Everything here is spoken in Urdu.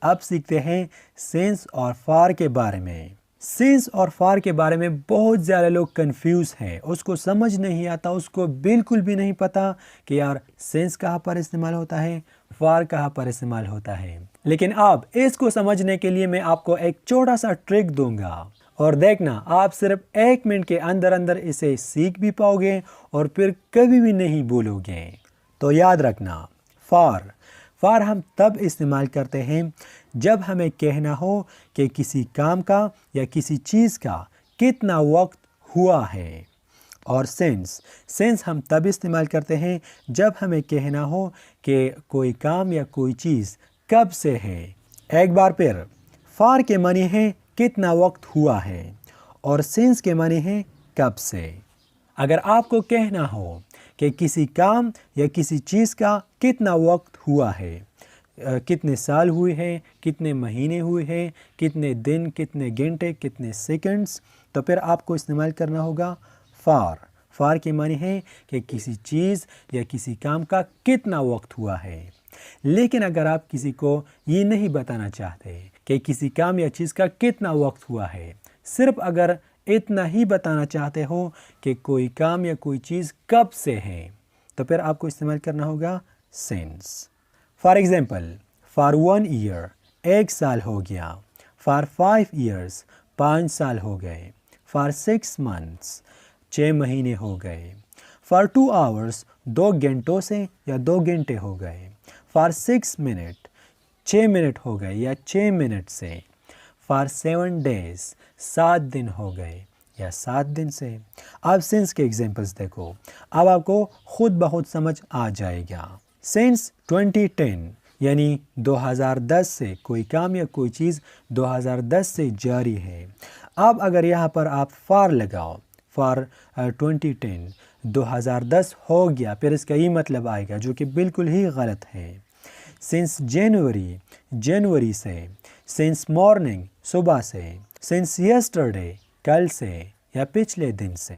اب سیکھتے ہیں سنس اور فار کے بارے میں۔ سنس اور فار کے بارے میں بہت زیادہ لوگ کنفیوز ہیں، اس کو سمجھ نہیں آتا، اس کو بالکل بھی نہیں پتا کہ یار سنس کہاں پر استعمال ہوتا ہے، فار کہاں پر استعمال ہوتا ہے۔ لیکن اب اس کو سمجھنے کے لیے میں آپ کو ایک چھوٹا سا ٹرک دوں گا، اور دیکھنا آپ صرف 1 منٹ کے اندر اندر اسے سیکھ بھی پاؤ گے اور پھر کبھی بھی نہیں بھولو گے۔ تو یاد رکھنا، فار ہم تب استعمال کرتے ہیں جب ہمیں کہنا ہو کہ کسی کام کا یا کسی چیز کا کتنا وقت ہوا ہے، اور سنس ہم تب استعمال کرتے ہیں جب ہمیں کہنا ہو کہ کوئی کام یا کوئی چیز کب سے ہے۔ ایک بار پھر، فار کے معنی ہے کتنا وقت ہوا ہے، اور سنس کے معنی ہے کب سے۔ اگر آپ کو کہنا ہو کہ کسی کام یا کسی چیز کا کتنا وقت ہوا ہے، کتنے سال ہوئے ہیں، کتنے مہینے ہوئے ہیں، کتنے دن، کتنے گھنٹے، کتنے سیکنڈز، تو پھر آپ کو استعمال کرنا ہوگا فار کے معنی ہے کہ کسی چیز یا کسی کام کا کتنا وقت ہوا ہے۔ لیکن اگر آپ کسی کو یہ نہیں بتانا چاہتے کہ کسی کام یا چیز کا کتنا وقت ہوا ہے، صرف اگر اتنا ہی بتانا چاہتے ہو کہ کوئی کام یا کوئی چیز کب سے ہے، تو پھر آپ کو استعمال کرنا ہوگا since. For example, for 1 year 1 سال ہو گیا، فار 5 years 5 سال ہو گئے، فار 6 months 6 مہینے ہو گئے، فار 2 hours 2 گھنٹوں سے یا 2 گھنٹے ہو گئے، فار 6 minutes 6 منٹ ہو گئے یا 6 منٹ سے، فار 7 days 7 دن ہو گئے یا 7 دن سے۔ اب سنس کے ایگزامپلس دیکھو، اب آپ کو خود بہت سمجھ آ جائے گا۔ سنس 2010 یعنی 2010 سے کوئی کام یا کوئی چیز 2010 سے جاری ہے۔ اب اگر یہاں پر آپ فار لگاؤ، فار 2010 2010 ہو گیا، پھر اس کا یہ مطلب آئے گا جو کہ بالکل ہی غلط ہے۔ سنس جنوری سے، سنس مارننگ صبح سے، سنس یسٹرڈے کل سے یا پچھلے دن سے۔